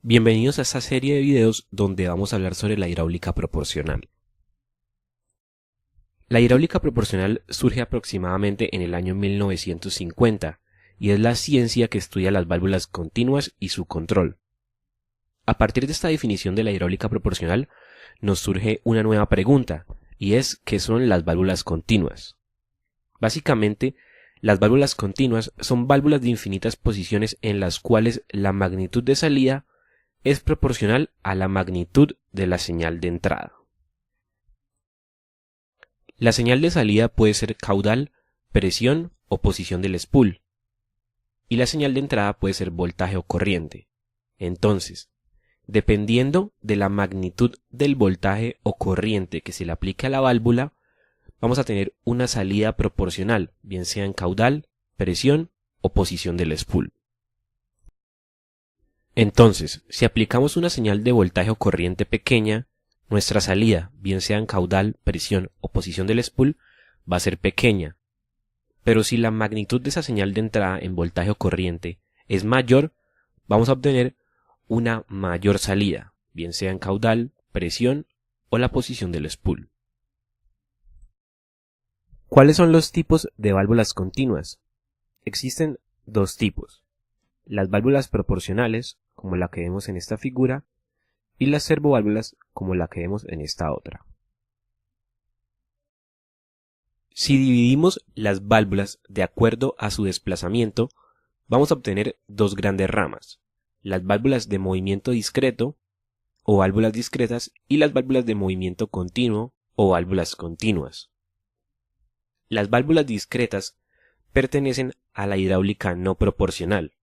Bienvenidos a esta serie de videos donde vamos a hablar sobre la hidráulica proporcional. La hidráulica proporcional surge aproximadamente en el año 1950 y es la ciencia que estudia las válvulas continuas y su control. A partir de esta definición de la hidráulica proporcional nos surge una nueva pregunta y es ¿qué son las válvulas continuas? Básicamente, las válvulas continuas son válvulas de infinitas posiciones en las cuales la magnitud de salida es proporcional a la magnitud de la señal de entrada. La señal de salida puede ser caudal, presión o posición del spool, y la señal de entrada puede ser voltaje o corriente. Entonces, dependiendo de la magnitud del voltaje o corriente que se le aplique a la válvula, vamos a tener una salida proporcional, bien sea en caudal, presión o posición del spool. Entonces, si aplicamos una señal de voltaje o corriente pequeña, nuestra salida, bien sea en caudal, presión o posición del spool, va a ser pequeña. Pero si la magnitud de esa señal de entrada en voltaje o corriente es mayor, vamos a obtener una mayor salida, bien sea en caudal, presión o la posición del spool. ¿Cuáles son los tipos de válvulas continuas? Existen dos tipos: las válvulas proporcionales, como la que vemos en esta figura, y las servoválvulas, como la que vemos en esta otra. Si dividimos las válvulas de acuerdo a su desplazamiento, vamos a obtener dos grandes ramas: las válvulas de movimiento discreto o válvulas discretas y las válvulas de movimiento continuo o válvulas continuas. Las válvulas discretas pertenecen a la hidráulica no proporcional,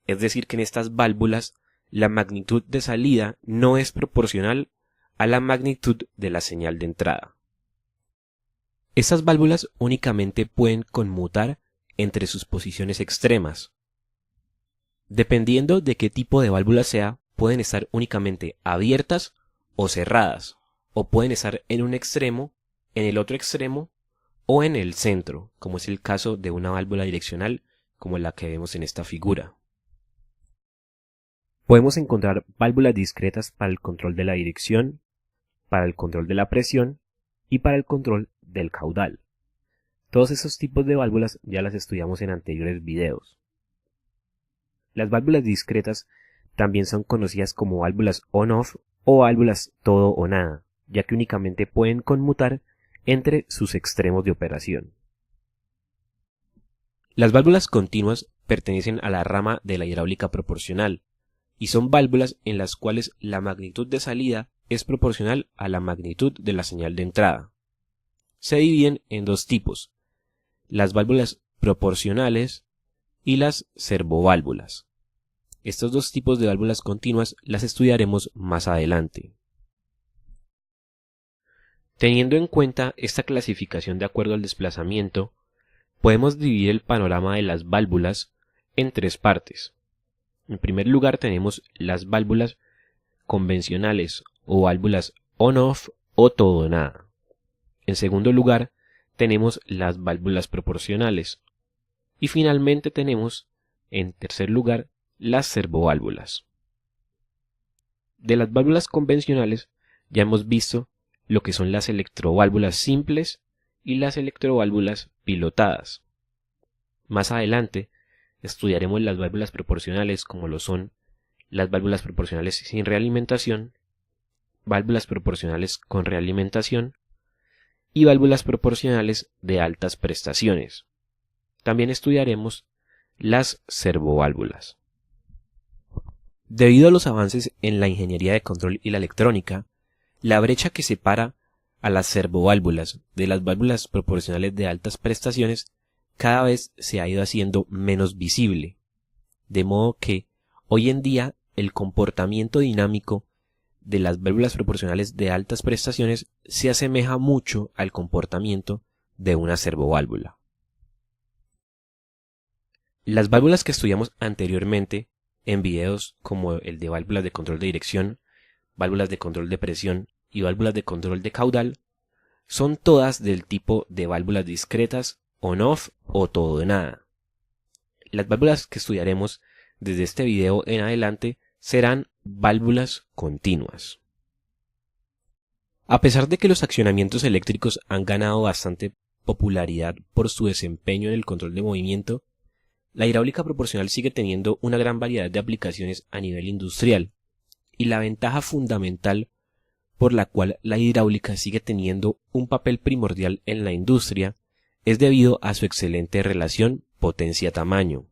es decir que en estas válvulas la magnitud de salida no es proporcional a la magnitud de la señal de entrada. Estas válvulas únicamente pueden conmutar entre sus posiciones extremas. Dependiendo de qué tipo de válvula sea, pueden estar únicamente abiertas o cerradas, o pueden estar en un extremo, en el otro extremo o en el centro, como es el caso de una válvula direccional como la que vemos en esta figura. Podemos encontrar válvulas discretas para el control de la dirección, para el control de la presión y para el control del caudal. Todos esos tipos de válvulas ya las estudiamos en anteriores videos. Las válvulas discretas también son conocidas como válvulas on-off o válvulas todo o nada, ya que únicamente pueden conmutar entre sus extremos de operación. Las válvulas continuas pertenecen a la rama de la hidráulica proporcional y son válvulas en las cuales la magnitud de salida es proporcional a la magnitud de la señal de entrada. Se dividen en dos tipos: las válvulas proporcionales y las servoválvulas. Estos dos tipos de válvulas continuas las estudiaremos más adelante. Teniendo en cuenta esta clasificación de acuerdo al desplazamiento, podemos dividir el panorama de las válvulas en tres partes. En primer lugar tenemos las válvulas convencionales o válvulas on-off o todo o nada. En segundo lugar tenemos las válvulas proporcionales. Y finalmente tenemos, en tercer lugar, las servoválvulas. De las válvulas convencionales ya hemos visto lo que son las electroválvulas simples y las electroválvulas pilotadas. Más adelante estudiaremos las válvulas proporcionales, como lo son las válvulas proporcionales sin realimentación, válvulas proporcionales con realimentación y válvulas proporcionales de altas prestaciones. También estudiaremos las servoválvulas. Debido a los avances en la ingeniería de control y la electrónica, la brecha que separa a las servoválvulas de las válvulas proporcionales de altas prestaciones cada vez se ha ido haciendo menos visible, de modo que hoy en día el comportamiento dinámico de las válvulas proporcionales de altas prestaciones se asemeja mucho al comportamiento de una servoválvula. Las válvulas que estudiamos anteriormente en videos como el de válvulas de control de dirección, válvulas de control de presión y válvulas de control de caudal son todas del tipo de válvulas discretas, on-off o todo o nada. Las válvulas que estudiaremos desde este video en adelante serán válvulas continuas. A pesar de que los accionamientos eléctricos han ganado bastante popularidad por su desempeño en el control de movimiento, la hidráulica proporcional sigue teniendo una gran variedad de aplicaciones a nivel industrial, y la ventaja fundamental por la cual la hidráulica sigue teniendo un papel primordial en la industria es debido a su excelente relación potencia-tamaño.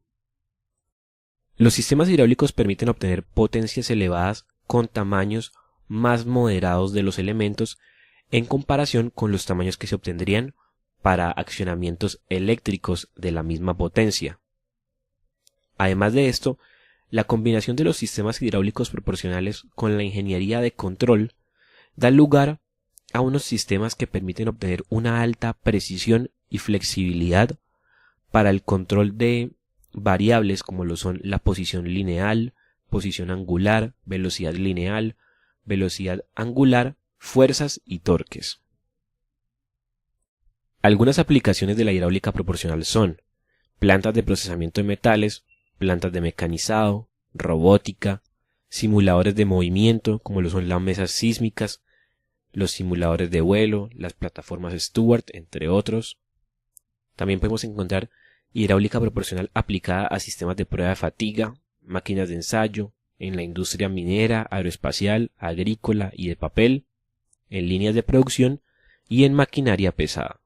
Los sistemas hidráulicos permiten obtener potencias elevadas con tamaños más moderados de los elementos en comparación con los tamaños que se obtendrían para accionamientos eléctricos de la misma potencia. Además de esto, la combinación de los sistemas hidráulicos proporcionales con la ingeniería de control da lugar a unos sistemas que permiten obtener una alta precisión y flexibilidad para el control de variables como lo son la posición lineal, posición angular, velocidad lineal, velocidad angular, fuerzas y torques. Algunas aplicaciones de la hidráulica proporcional son plantas de procesamiento de metales, plantas de mecanizado, robótica, simuladores de movimiento como lo son las mesas sísmicas, los simuladores de vuelo, las plataformas Stewart, entre otros. También podemos encontrar hidráulica proporcional aplicada a sistemas de prueba de fatiga, máquinas de ensayo, en la industria minera, aeroespacial, agrícola y de papel, en líneas de producción y en maquinaria pesada.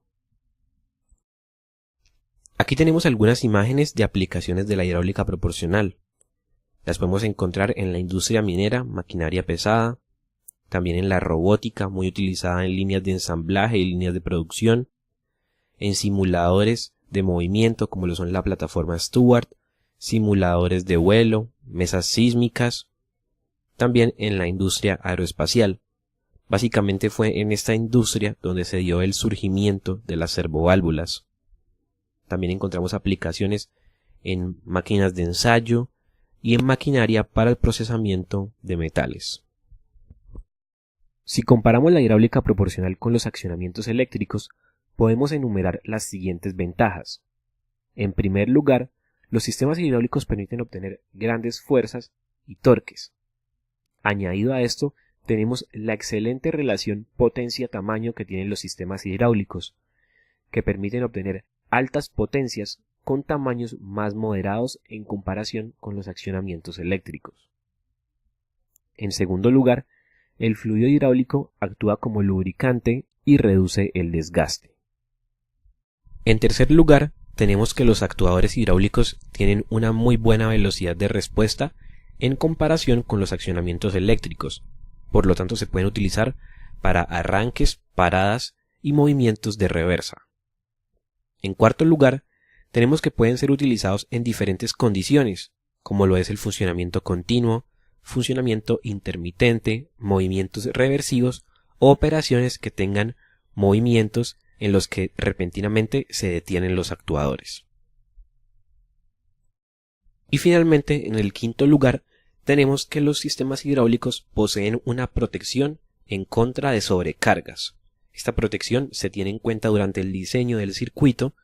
Aquí tenemos algunas imágenes de aplicaciones de la hidráulica proporcional. Las podemos encontrar en la industria minera, maquinaria pesada, también en la robótica, muy utilizada en líneas de ensamblaje y líneas de producción, en simuladores de movimiento como lo son la plataforma Stewart, simuladores de vuelo, mesas sísmicas, también en la industria aeroespacial. Básicamente fue en esta industria donde se dio el surgimiento de las servoválvulas. También encontramos aplicaciones en máquinas de ensayo y en maquinaria para el procesamiento de metales. Si comparamos la hidráulica proporcional con los accionamientos eléctricos, podemos enumerar las siguientes ventajas. En primer lugar, los sistemas hidráulicos permiten obtener grandes fuerzas y torques. Añadido a esto, tenemos la excelente relación potencia-tamaño que tienen los sistemas hidráulicos, que permiten obtener altas potencias con tamaños más moderados en comparación con los accionamientos eléctricos. En segundo lugar, el fluido hidráulico actúa como lubricante y reduce el desgaste. En tercer lugar, tenemos que los actuadores hidráulicos tienen una muy buena velocidad de respuesta en comparación con los accionamientos eléctricos, por lo tanto se pueden utilizar para arranques, paradas y movimientos de reversa. En cuarto lugar, tenemos que pueden ser utilizados en diferentes condiciones, como lo es el funcionamiento continuo, funcionamiento intermitente, movimientos reversivos o operaciones que tengan movimientos en los que repentinamente se detienen los actuadores. Y finalmente, en el quinto lugar, tenemos que los sistemas hidráulicos poseen una protección en contra de sobrecargas. Esta protección se tiene en cuenta durante el diseño del circuito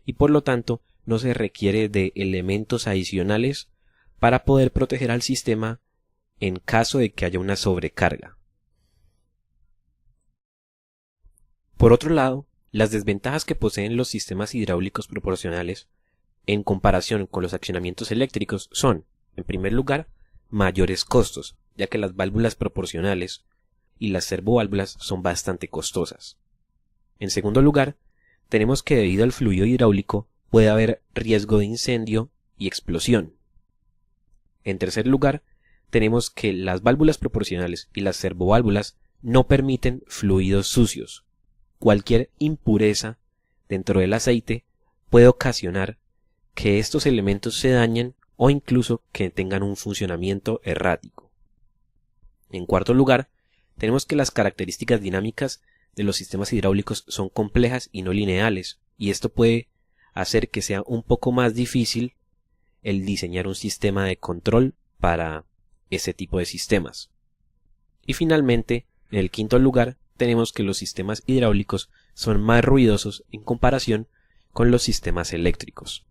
y por lo tanto no se requiere de elementos adicionales para poder proteger al sistema en caso de que haya una sobrecarga. Por otro lado, las desventajas que poseen los sistemas hidráulicos proporcionales en comparación con los accionamientos eléctricos son, en primer lugar, mayores costos, ya que las válvulas proporcionales y las servoválvulas son bastante costosas. En segundo lugar, tenemos que debido al fluido hidráulico puede haber riesgo de incendio y explosión. En tercer lugar, tenemos que las válvulas proporcionales y las servoválvulas no permiten fluidos sucios. Cualquier impureza dentro del aceite puede ocasionar que estos elementos se dañen o incluso que tengan un funcionamiento errático. En cuarto lugar, tenemos que las características dinámicas de los sistemas hidráulicos son complejas y no lineales, y esto puede hacer que sea un poco más difícil el diseñar un sistema de control para ese tipo de sistemas. Y finalmente, en el quinto lugar, tenemos que los sistemas hidráulicos son más ruidosos en comparación con los sistemas eléctricos.